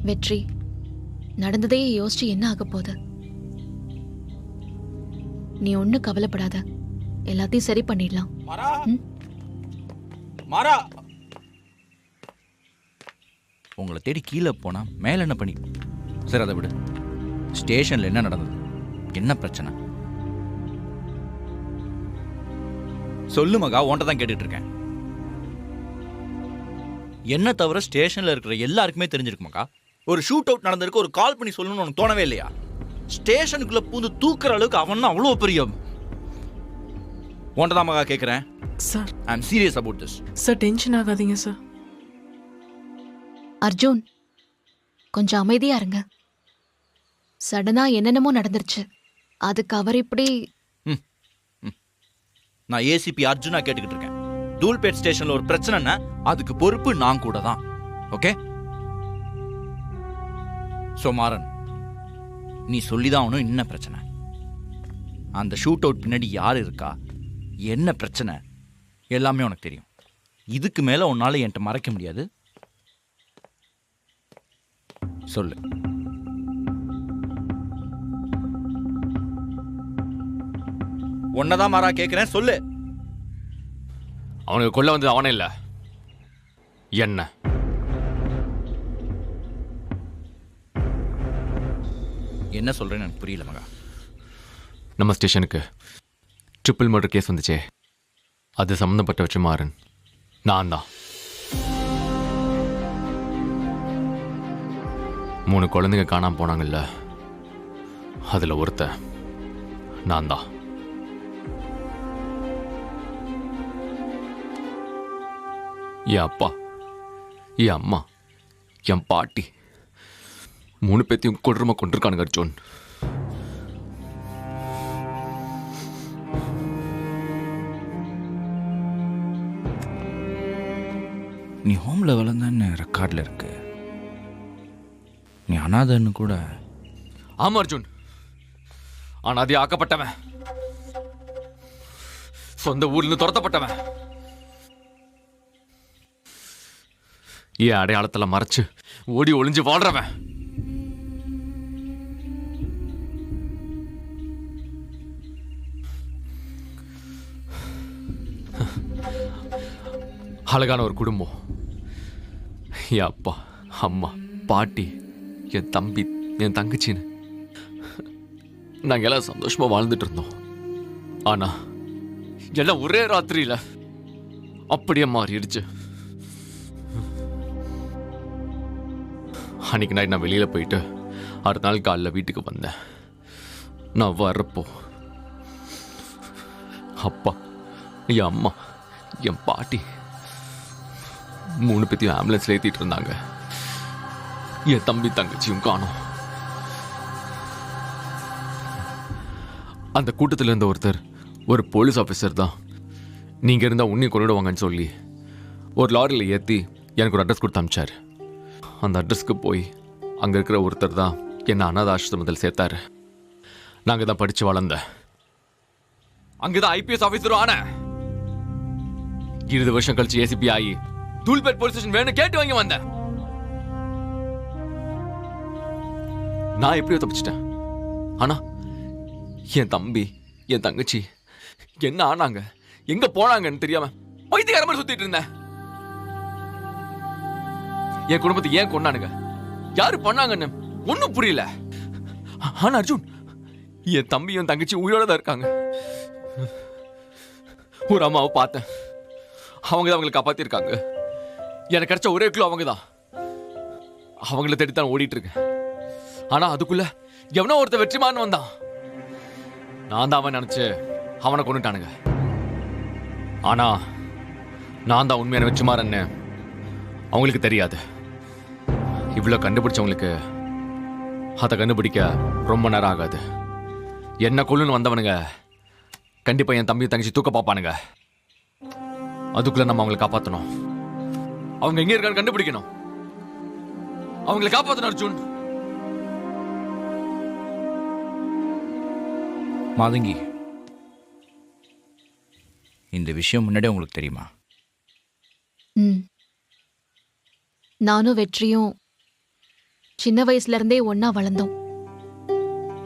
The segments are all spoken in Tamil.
வெற்றி, நடந்ததையே யோசிச்சு என்ன ஆக போகுது? நீ ஒன்னும் கவலைப்படாத, எல்லாத்தையும் சரி பண்ணிடலாம். உங்களை தேடி கீழே போனா மேல என்ன பண்ணி? சரி, அதை விடு. ஸ்டேஷன்ல என்ன நடந்தது? என்ன பிரச்சனை? சொல்லு மகா, உன்ட்ட தான் கேட்டுட்டு இருக்கேன். என்ன தவிர ஸ்டேஷன்ல இருக்கிற எல்லாருக்குமே தெரிஞ்சிருக்கு மகா. ஒரு ஷூட் அவுட் நடந்திருக்கு, ஒரு கால் பண்ணி சொல்லணும்னு உனக்கு தோணவே இல்லையா? ஸ்டேஷனுக்குள்ள பூந்து தூக்குற அளவுக்கு அவன் தான் அவ்வளோ பெரிய. உன்ட்ட தான் மகா கேட்குறேன். Sir, I am serious about this. Sir tension ஆகாதீங்க சார். அர்ஜுன், கொஞ்சம் அமைதியா இருங்க. சடனா என்னென்னமோ நடந்துருச்சு, அதுக்கு அவர் இப்படி. நான் ஏசிபி அர்ஜுனா கேட்டுக்கிட்டு இருக்கேன். தூல்பேட் ஸ்டேஷன்ல ஒரு பிரச்சனைன்னா அதுக்கு பொறுப்பு நான் கூட தான். ஓகே? சோ மாறன், நீ சொல்லிதான் ஆகணும். என்ன பிரச்சனை? அந்த ஷூட் அவுட் பின்னாடி யார் இருக்கா, என்ன பிரச்சனை, எல்லாமே உனக்கு தெரியும். இதுக்கு மேல உன்னால என்கிட்ட மறைக்க முடியாது. சொல்லு. ஒன்னதான் மாறா கேட்கிறேன், சொல்லு. அவனுக்கு கொல்ல வந்தது அவனே இல்ல, என்ன? என்ன சொல்றேன்னு எனக்கு புரியல மகா. நம்ம ஸ்டேஷனுக்கு ட்ரிபிள் மர்டர் கேஸ் வந்துச்சே, அது சம்மந்தப்பட்ட வச்சு மாறன் நான் தான். 3 குழந்தைங்க காணாம போனாங்கல்ல, அதுல ஒருத்த நான் தான். என் அப்பா, என் அம்மா, என் பாட்டி 3 பேத்தையும் கொடூரமா கொண்டிருக்கானுங்க அர்ஜுன். நீ ஹோம்ல வளர்ந்தான்னு ரெக்கார்ட்ல இருக்கு. நீ அனாதன்னு கூட. ஆமா அர்ஜுன், அனாதை ஆக்கப்பட்டவன், சொந்த ஊர்ல இருந்து துரத்தப்பட்டவன், என் அடையாளத்துல மறைச்சு ஓடி ஒளிஞ்சு வாழ்றவன். அழகான ஒரு குடும்பம், என் அப்பா, அம்மா, பாட்டி, என் தம்பி, என் தங்கச்சின்னு நாங்க எல்லாம் சந்தோஷமா வாழ்ந்துட்டு இருந்தோம். ஆனா எல்லாம் ஒரே ராத்திரியில அப்படியே மாறிடுச்சு. அன்னைக்கு நைட் நான் வெளியில போயிட்டு அடுத்த நாள் காலைல வீட்டுக்கு வந்தேன். நான் வர்றப்போ அப்பா, என் அம்மா, என் பாட்டி 3 பேத்தையும் ஆம்புலன்ஸ்ல ஏத்திட்டு இருந்தாங்க. என் தம்பி தங்கச்சியும் காணோம். அந்த கூட்டத்தில் இருந்த ஒருத்தர் ஒரு போலீஸ் ஆஃபீஸர் தான். நீங்க இருந்தா உன்னையும் கொண்டுடுவாங்கன்னு சொல்லி ஒரு லாரியில் ஏற்றி எனக்கு ஒரு அட்ரஸ் கொடுத்து அனுப்பிச்சாரு. அந்த அட்ரஸ்க்கு போய் அங்கே இருக்கிற ஒருத்தர் தான் என்னை அனாத ஆசிரமத்தில் சேர்த்தாரு. நாங்கள் தான் படித்து வளர்ந்த. அங்கே தான் ஐபிஎஸ் ஆஃபீஸரும் ஆன. 20 வருஷம் கழிச்சு ஏசிபி ஆகி தூல்பேட் போலீஸ் ஸ்டேஷன் வேணும் கேட்டு வாங்கி வந்தேன். நான் எப்படியோ தப்பிச்சிட்டேன். ஆனா என் தம்பி, என் தங்கச்சி என்ன ஆனாங்க, எங்க போனாங்கன்னு தெரியாம பைத்தியக்கார மாதிரி சுத்திட்டு இருந்தேன். என் குடும்பத்தை ஏன் கொண்டானுங்க, யாரு பண்ணாங்கன்னு ஒன்னும் புரியல. ஆனா அர்ஜுன், என் தம்பியும் தங்கச்சி உயிரோட தான் இருக்காங்க. ஒரு அம்மாவை பார்த்தேன், அவங்க தான் அவங்களை காப்பாத்திருக்காங்க. எனக்கு கிடைச்ச ஒரே கிலோ அவங்க தான். அவங்கள தேடித்தான் ஓடிட்டு இருக்கேன். ஆனா அதுக்குள்ள எவனோ ஒருத்த வெற்றிமாறன் வந்தான். நான் தான் அவன் நினைச்சு அவனை கொண்டுட்டானுங்க. ஆனா நான் தான் உண்மையான வெற்றிமாறன்னு அவங்களுக்கு தெரியாது. இவ்வளவு கண்டுபிடிச்சவங்களுக்கு அதை கண்டுபிடிக்க ரொம்ப நேரம் ஆகாது. என்ன கொள்ளுன்னு வந்தவனுங்க கண்டிப்பா என் தம்பி தங்கச்சி தூக்க பாப்பானுங்க. அதுக்குள்ள நம்ம அவங்களை காப்பாற்றணும். அவங்க எங்க இருக்கான்னு கண்டுபிடிக்கணும். அவங்களை காப்பாற்றணும் அர்ஜுன். மாதங்கி, இந்த விஷயம் முன்னாடியே உங்களுக்கு தெரியுமா? நானும் வெற்றியும் சின்ன வயசுல இருந்தே ஒண்ணா வளர்ந்தோம்.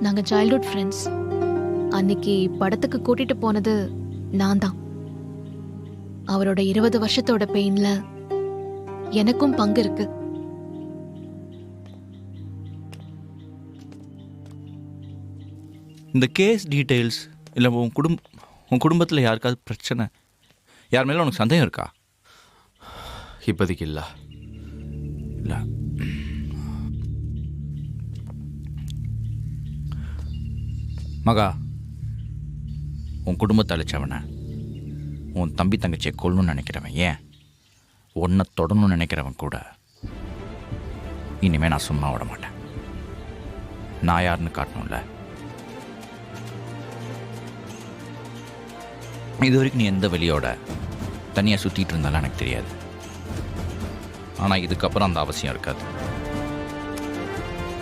நாங்க சைல்ட்ஹுட் ஃப்ரெண்ட்ஸ். அன்னைக்கு படத்துக்கு கூட்டிட்டு போனது நான் தான். அவரோட 20 வருஷத்தோட பெயின்ல எனக்கும் பங்கு இருக்கு. இந்த கேஸ் டீட்டெயில்ஸ் இல்லை உன் குடும்பத்தில் யாருக்காவது பிரச்சனை, யார் மேலே உனக்கு சந்தேகம் இருக்கா? இப்போதைக்கு இல்லை. இல்லை. மகா, உன் குடும்பத்தை அழைச்சவனை, உன் தம்பி தங்கச்சியை கொல்லணும்னு நினைக்கிறவன், ஏன் ஒன்றை தொடணும்னு நினைக்கிறவன் கூட இனிமேல் நான் சும்மா விட மாட்டேன். நான் யாருன்னு காட்டணும்ல. இது வரைக்கும் நீ எந்த வெளியோட தனியாக சுற்றிட்டு இருந்தாலும் எனக்கு தெரியாது. ஆனால் இதுக்கப்புறம் அந்த அவசியம் இருக்காது.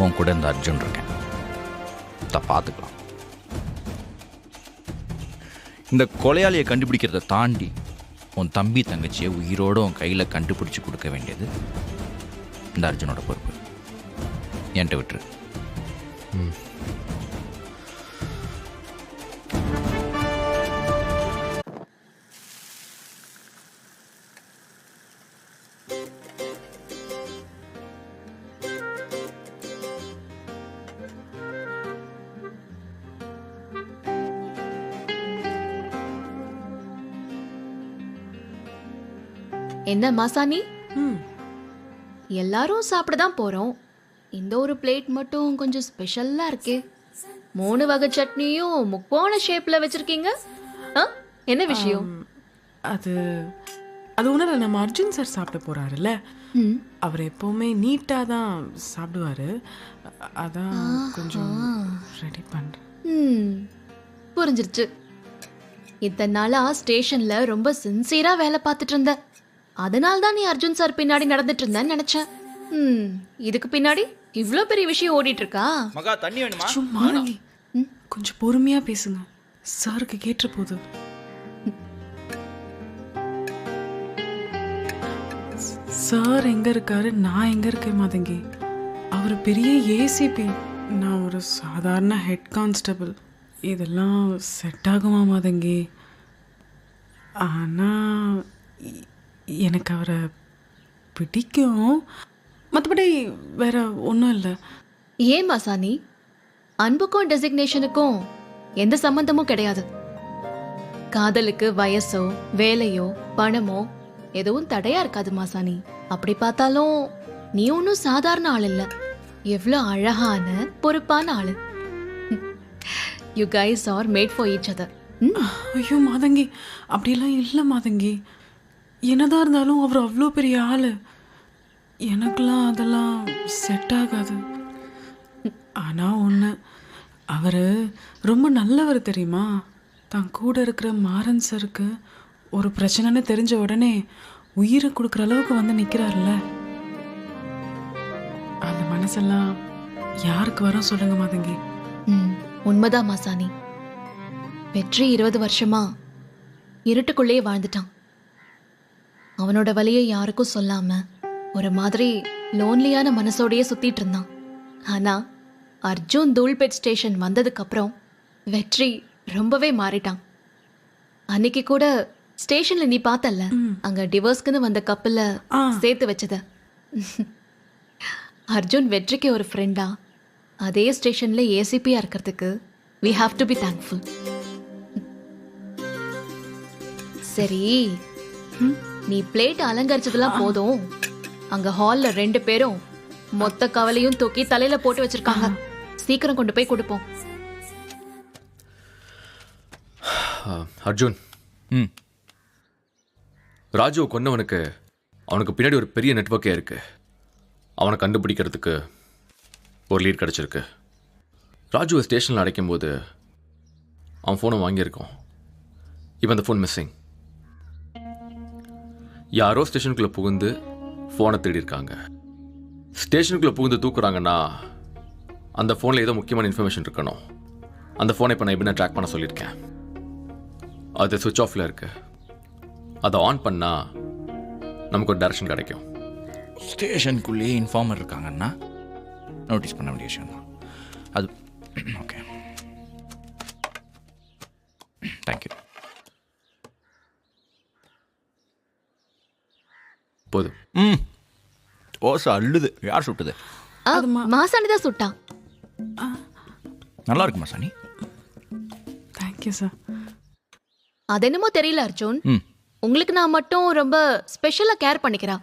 உன் கூட இந்த அர்ஜுன் இருக்கேன், பார்த்துக்கலாம். இந்த கொலையாளியை கண்டுபிடிக்கிறத தாண்டி உன் தம்பி தங்கச்சியை உயிரோடு உன் கையில் கண்டுபிடிச்சி கொடுக்க வேண்டியது இந்த அர்ஜுனோட பொறுப்பு. என்கிட்ட விட்டுரு. என்ன மாசாணி, எல்லாரும் சாப்பிட தான் போறோம். இந்த ஒரு பிளேட் மட்டும் கொஞ்சம் ஸ்பெஷல்லா இருக்கே. 3 வகை சட்னியும் முக்கோண ஷேப்ல வச்சிருக்கீங்க. என்ன விஷயம்? அது ஒன்றும் இல்லை. நம்ம அர்ஜுன் சார் சாப்பிட போறாருல்ல, அவர் எப்பவுமே நீட்டா தான் சாப்பிடுவாரு. அதான் கொஞ்சம் ரெடி பண்றேன். புரிஞ்சிருச்சு. இத்தனை நாளா ஸ்டேஷன்ல ரொம்ப சின்சியரா வேலை பார்த்துட்டு இருந்த, அதனால தான் நீ அர்ஜுன் சார் பின்னாடி நடந்துட்டு இருந்தேன்னு நினைச்சேன். இதுக்கு பின்னாடி இவ்ளோ பெரிய விஷயம் ஓடிட்டு இருக்கா? மகா, தண்ணி வேணுமா? சும்மா கொஞ்சம் பொறுமையா பேசுங்க, சாருக்கு கேட்ட போது. சார் எங்க இருக்காரு, நான் எங்க இருக்கேன் மாதங்கி? அவர் பெரிய ஏசிபி, நான் ஒரு சாதாரண ஹெட் கான்ஸ்டபிள். இதெல்லாம் செட் ஆகுமா மாதங்கி? ஆனா எனக்கு அவரை பிடிக்கும், மற்றபடி வேற ஒன்றும் இல்லை. ஏன் மாசாணி, அன்புக்கும் டெசிக்னேஷனுக்கும் எந்த சம்பந்தமும் கிடையாது. காதலுக்கு வயசோ வேலையோ பணமோ எதுவும் தடையா இருக்காது மாசாணி. அப்படி பார்த்தாலும் நீ ஒன்னும் சாதாரண ஆள் இல்ல. எவ்வளவு அழகான பொறுப்பான ஆளு. You guys are made for each other. ஐயோ மாதங்கி, அப்படியெல்லாம் இல்லை மாதங்கி. என்னதான் இருந்தாலும் அவர் அவ்வளோ பெரிய ஆள், எனக்கெல்லாம் அதெல்லாம் செட் ஆகாது. ஆனால் ஒன்று, அவர் ரொம்ப நல்லவர் தெரியுமா? தான் கூட இருக்கிற மாறன் சருக்கு ஒரு பிரச்சனைன்னு தெரிஞ்ச உடனே உயிரை கொடுக்குற அளவுக்கு வந்து நிற்கிறார்ல, அந்த மனசெல்லாம் யாருக்கு வரும் சொல்லுங்க மாதங்கி? உண்மைதான் மாசாணி. வெற்றி 20 வருஷமா இருட்டுக்குள்ளேயே வாழ்ந்துட்டான். அவனோட வலியை யாருக்கும் சொல்லாம ஒரு மாதிரி லோன்லியான மனசோடையே சுத்திட்டு இருந்தான். ஆனா அர்ஜுன் தூள்பெட் ஸ்டேஷன் வந்ததுக்கு அப்புறம் வெற்றி ரொம்பவே மாறிட்டான். அன்னைக்கு கூட ஸ்டேஷன்ல நீ பார்த்தல்ல, அங்க டிவோர்ஸ்க்குன்னு வந்த கப்பல்ல சேர்த்து வச்சத. அர்ஜுன் வெற்றிக்கு ஒரு ஃப்ரெண்டா அதே ஸ்டேஷன்ல ஏசிபியா இருக்கிறதுக்கு we have to be thankful. சரி, நீ பிளேட் அலங்கரிச்சதெல்லாம் போதும். அங்க ஹால்ல 2 பேரும் மொத்த கவலையும் தூக்கி தலையில போட்டு வச்சிருக்காங்க. சீக்கிரம் கொண்டு போய் கொடுப்போம். அர்ஜுன், ராஜுவை கொன்னவனுக்கு அவனுக்கு பின்னாடி ஒரு பெரிய நெட்வொர்க்கே இருக்கு. அவனை கண்டுபிடிக்கிறதுக்கு ஒரு லீட் கிடச்சிருக்கு. ராஜுவை ஸ்டேஷனில் அடைக்கும் போது அவன் ஃபோனை வாங்கியிருக்கோம். இப்போ அந்த ஃபோன் மிஸ்ஸிங். யாரோ ஸ்டேஷனுக்குள்ளே புகுந்து ஃபோனை தேடிருக்காங்க. ஸ்டேஷனுக்குள்ளே புகுந்து தூக்குறாங்கன்னா அந்த ஃபோனில் ஏதோ முக்கியமான இன்ஃபர்மேஷன் இருக்கணும். அந்த ஃபோனை இப்போ நான் எப்படி ட்ராக் பண்ண சொல்லியிருக்கேன். அது சுவிட்ச் ஆஃபில் இருக்கு. அதை ஆன் பண்ணால் நமக்கு ஒரு டைரக்ஷன் கிடைக்கும். ஸ்டேஷனுக்குள்ளேயே இன்ஃபார்மர் இருக்காங்கன்னா நோட்டீஸ் பண்ண வேண்டிய விஷயம் தான் அது. Okay, thank you. போதும். தோசை அள்ளுது. யார் சுட்டுது? மாசாணி தான் சுட்டா. நல்லா இருக்கு மாசாணி. Thank you sir. அது என்னமோ தெரியல அர்ஜுன், ம் உங்களுக்கு நான் மட்டும் ரொம்ப ஸ்பெஷலா கேர் பண்ணிக்கிறா.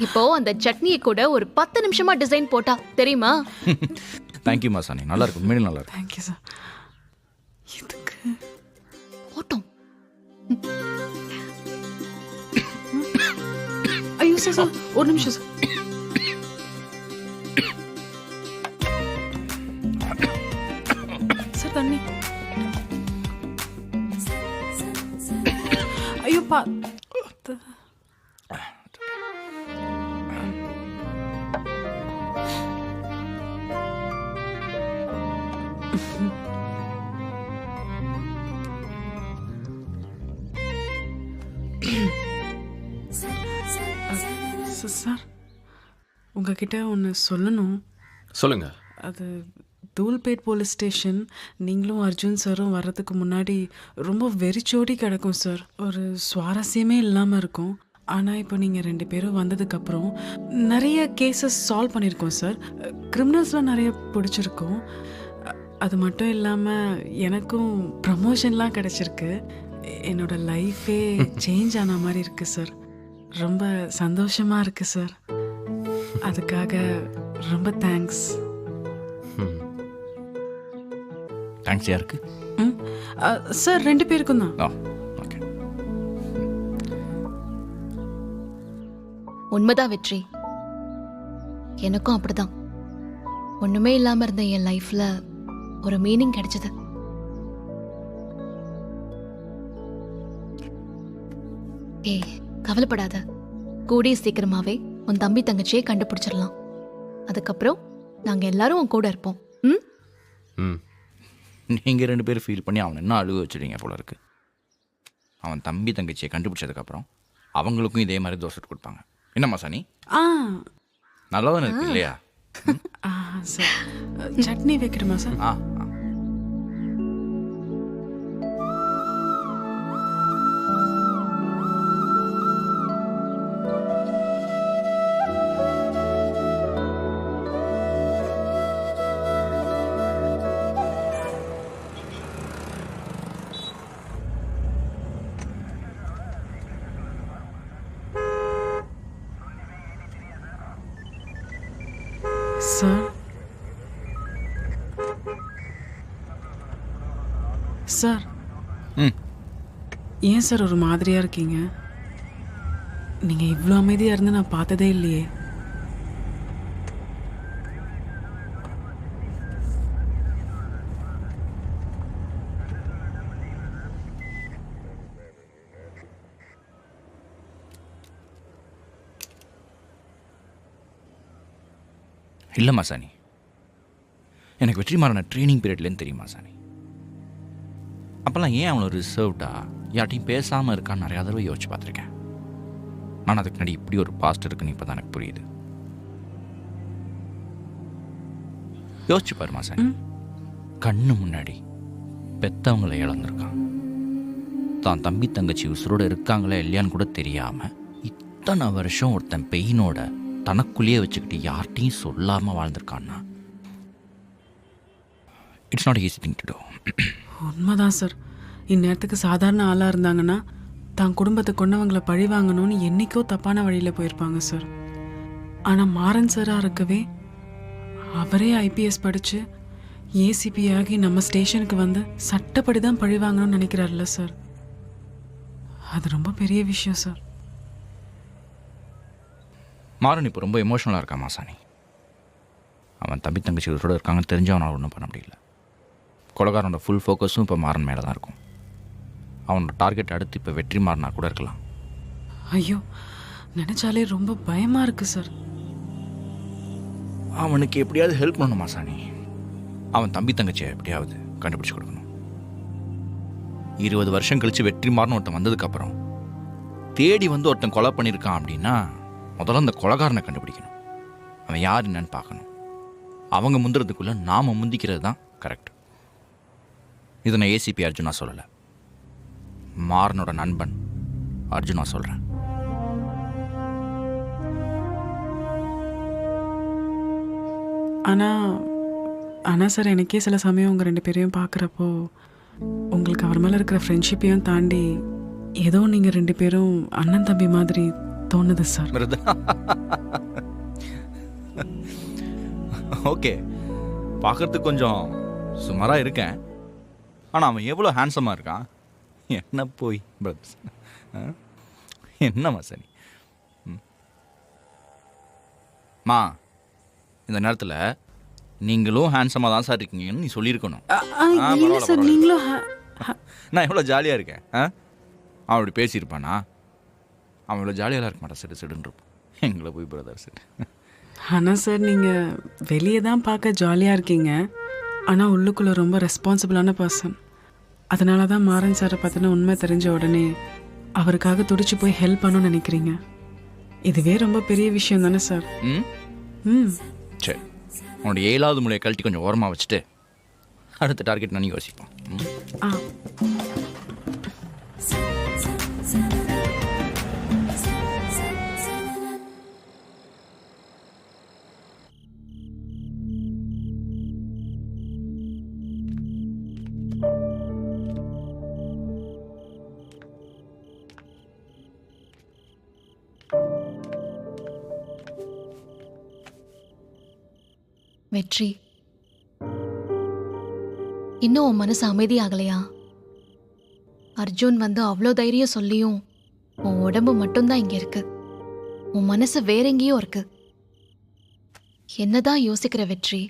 இப்போ அந்த சட்னியை கூட ஒரு 10 நிமிஷமா டிசைன் போட்டா தெரியுமா? தேங்க்யூ மாசாணி, நல்லா இருக்கு, உண்மையிலே நல்லா இருக்கு. Thank you sir. இதுக்கு போட்டோம். ஐயோ சார் சார் ஒரு நிமிஷம் சார். சார் தண்ணி. ஐயோ பா. சார் உங்ககிட்ட ஒன்று சொல்லணும். சொல்லுங்க. அது தூல்பேட் போலீஸ் ஸ்டேஷன் நீங்களும் அர்ஜுன் சாரும் வர்றதுக்கு முன்னாடி ரொம்ப வெறிச்சோடி கிடக்கும் சார். ஒரு சுவாரஸ்யமே இல்லாமல் இருக்கும். ஆனால் இப்போ நீங்கள் 2 பேரும் வந்ததுக்கப்புறம் நிறைய கேசஸ் சால்வ் பண்ணியிருக்கோம் சார். கிரிமினல்ஸ்லாம் நிறைய பிடிச்சிருக்கோம். அது மட்டும் இல்லாமல் எனக்கும் ப்ரமோஷன்லாம் கிடச்சிருக்கு. என்னோட லைஃபே சேஞ்ச் ஆன மாதிரி இருக்குது சார். ரொம்ப சந்தோஷமாக இருக்குது சார். அதுக்காக ரொம்ப தேங்க்ஸ். தேங்க்ஸ் யாருக்கு? சார் 2 பேருக்கும் தான். ஓகே. உண்மைதான் வெற்றி, எனக்கும் அப்படிதான். ஒண்ணுமே இல்லாம இருந்த என் லைஃப்ல ஒரு மீனிங் கிடைச்சது. ஏய் கவலைப்படாத, கூடிய சீக்கிரமாவே உன் தம்பி தங்கச்சியை கண்டுபிடிச்சிடலாம். அதுக்கப்புறம் நாங்க எல்லாரும் உன் கூட இருப்போம். ம் ம் நீங்கள் 2 பேரும் ஃபீல் பண்ணி அவனை இன்னும் அழுக வச்சுருவீங்க போல இருக்கு. அவன் தம்பி தங்கச்சியை கண்டுபிடிச்சதுக்கப்புறம் அவங்களுக்கும் இதே மாதிரி தோசை கொடுப்பாங்க. என்ன மாசாணி, ஆ நல்லதானே இருக்கு இல்லையா? ஆ சார் சட்னி வைக்கணுமா சார்? ஆ சார் சார் ம் ஏன் சார் ஒரு மாதிரியா இருக்கீங்க? நீங்க இவ்வளோ அமைதியா இருந்து நான் பார்த்ததே இல்லையே. இல்லை மாசாணி, எனக்கு வெற்றிமாறன ட்ரைனிங் பீரியட்லேருந்து தெரியும் மாசாணி. அப்போல்லாம் ஏன் அவனை ரிசர்வ்டா யார்ட்டையும் பேசாமல் இருக்கான்னு நிறையா தடவை யோசிச்சு பார்த்துருக்கேன். ஆனால் அதுக்கு முன்னாடி இப்படி ஒரு பாஸ்ட் இருக்குன்னு இப்போ தான் எனக்கு புரியுது. யோசிச்சு பாரு மாசாணி, கண்ணு முன்னாடி பெத்தவங்களை இழந்திருக்கான். தான் தம்பி தங்கச்சி உசுரோட இருக்காங்களா இல்லையான்னு கூட தெரியாமல் இத்தனை வருஷம் ஒருத்தன் பெயினோட தனக்குள்ளேயே வச்சுக்கிட்டு யார்கிட்டையும் சொல்லாமல் வாழ்ந்திருக்கான்னா it's not easy thing to do. உண்மைதான் சார். இந்நேரத்துக்கு சாதாரண ஆளாக இருந்தாங்கன்னா தான் குடும்பத்தை கொண்டவங்களை பழி வாங்கணும்னு என்னைக்கோ தப்பான வழியில் போயிருப்பாங்க சார். ஆனால் மாறன் சாராக இருக்கவே அவரே ஐபிஎஸ் படித்து ஏசிபி ஆகி நம்ம ஸ்டேஷனுக்கு வந்து சட்டப்படி தான் பழி வாங்கணும்னு நினைக்கிறாருல்ல சார். அது ரொம்ப பெரிய விஷயம் சார். மாறன் இப்போ ரொம்ப எமோஷனலாக இருக்கான் மாசாணி. அவன் தம்பி தங்கச்சி உசுரோட இருக்காங்கன்னு தெரிஞ்சு அவனால் ஒன்றும் பண்ண முடியல. கொலைகாரனோட ஃபுல் ஃபோக்கஸும் இப்போ மாறன் மேலே தான் இருக்கும். அவனோட டார்கெட் அடுத்து இப்போ வெற்றி மாறினா கூட இருக்கலாம். ஐயோ நினச்சாலே ரொம்ப பயமாக இருக்குது சார். அவனுக்கு எப்படியாவது ஹெல்ப் பண்ணணும் மாசாணி. அவன் தம்பி தங்கச்சியை எப்படியாவது கண்டுபிடிச்சி கொடுக்கணும். 20 வருஷம் கழித்து வெற்றி மாறன் ஒருத்தன் வந்ததுக்கப்புறம் தேடி வந்து ஒருத்தன் கொலை பண்ணியிருக்கான் அப்படின்னா முதல்ல அந்த கொலைகாரனை கண்டுபிடிக்கணும். அவன் யார் என்னன்னு பார்க்கணும். அவங்க முந்துறதுக்குள்ளே நாம் முந்திக்கிறது தான் கரெக்ட். இதை நான் ஏசிபி அர்ஜுனா சொல்லலை, மாறனோட நண்பன் அர்ஜுனா சொல்கிறேன். ஆனால் சார் எனக்கே சில சமயம் உங்கள் 2 பேரையும் பார்க்குறப்போ உங்களுக்கு அவர் மேலே இருக்கிற ஃப்ரெண்ட்ஷிப்பையும் தாண்டி ஏதோ நீங்கள் 2 பேரும் அண்ணன் தம்பி மாதிரி தோணுது சார். ஓகே, பார்க்கறதுக்கு கொஞ்சம் சுமாராக இருக்கேன், ஆனால் அவன் எவ்வளோ ஹேண்ட்ஸமாக இருக்கான். என்ன போய் பிரதர்ஸ், என்னம்மா சரி. மா, இந்த நேரத்தில் நீங்களும் ஹேண்ட்ஸமாக தான் சார் இருக்கீங்கன்னு நீ சொல்லியிருக்கணும். இல்லை சார், நீங்களும் நான் எவ்வளோ ஜாலியாக இருக்கேன். அவன் அப்படி பேசியிருப்பானா? அவன் இவ்வளோ ஜாலியாக இருக்க மாட்டான், செடு செடுன்றப்போ எங்களை போய் பிரதர்ஸ். ஆனால் சார் நீங்கள் வெளியே தான் பார்க்க ஜாலியாக இருக்கீங்க, ஆனால் உள்ளுக்குள்ளே ரொம்ப ரெஸ்பான்சிபிளான பர்சன். அதனால தான் மாறன் சாரை பற்றின உண்மை தெரிஞ்ச உடனே அவருக்காக துடிச்சு போய் ஹெல்ப் பண்ணணும்னு நினைக்கிறீங்க. இதுவே ரொம்ப பெரிய விஷயம் தானே சார்? ம் சரி, உன்னோட 7வது மூலையை கழட்டி கொஞ்சம் ஓரமாக வச்சுட்டு அடுத்த டார்கெட் நான் யோசிப்போம். ஆ வெற்றி, இன்னும் உன் மனசு அமைதியாகலையா? அர்ஜுன் வந்து அவ்வளோ தைரியம் சொல்லியும் உன் உடம்பு மட்டும்தான் இங்க இருக்கு, உன் மனசு வேற எங்கேயோ இருக்கு. என்னதான் யோசிக்கிற வெற்றி?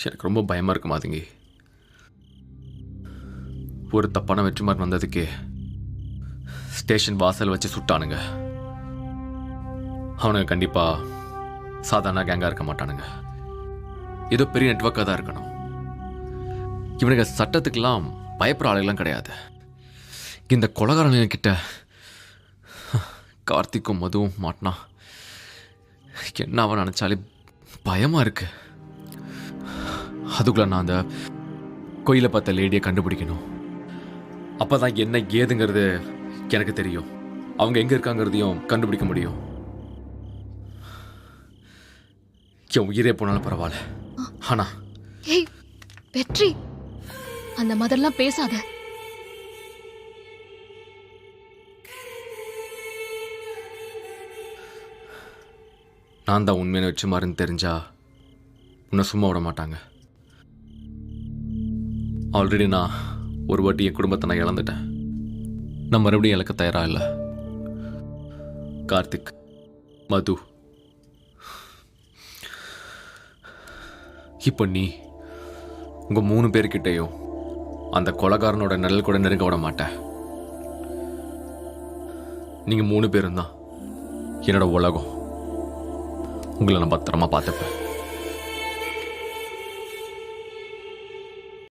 எனக்கு ரொம்ப பயமாக இருக்கு மாதங்கி. ஒரு தப்பான வெற்றிமாறன் வந்ததுக்கு ஸ்டேஷன் வாசல் வச்சு சுட்டானுங்க. அவனுங்க கண்டிப்பாக சாதாரண கேங்காக இருக்க மாட்டானுங்க, ஏதோ பெரிய நெட்வொர்க்காக தான் இருக்கணும். இவனுங்க சட்டத்துக்கெல்லாம் பயப்படுற ஆளுகள்லாம் கிடையாது. இந்த கொலகாரங்க கிட்ட கார்த்திக்கும் மதுவும் மாட்டினா என்ன அவன் நினச்சாலே பயமாக இருக்கு. அதுக்குள்ள நான் அந்த கோயிலை பார்த்த லேடியை கண்டுபிடிக்கணும். அப்போ தான் என்ன ஏதுங்கிறது எனக்கு தெரியும், அவங்க எங்கே இருக்காங்கிறதையும் கண்டுபிடிக்க முடியும். என் உயிரே போனாலும் பரவாயில்ல, ஆனா ஏய் வெற்றி, அந்த மாதிரிலாம் பேசாத. நான் தான் உண்மையான வெற்றிமாறன்னு தெரிஞ்சா உன்னை சும்மா விட மாட்டாங்க. ஆல்ரெடி நான் ஒரு வாட்டி என் குடும்பத்தை நான் இழந்துட்டேன். நான் மறுபடியும் இழக்க தயாரா இல்லை. கார்த்திக், மது, இப்போ நீ உங்கள் 3 பேர்கிட்டையும் அந்த கொலைகாரனோட நிழல் கூட நெருங்க விட மாட்டேன். நீங்கள் 3 பேரும் தான் என்னோட உலகம். உங்களை நான் பத்திரமா பார்த்துப்பேன்.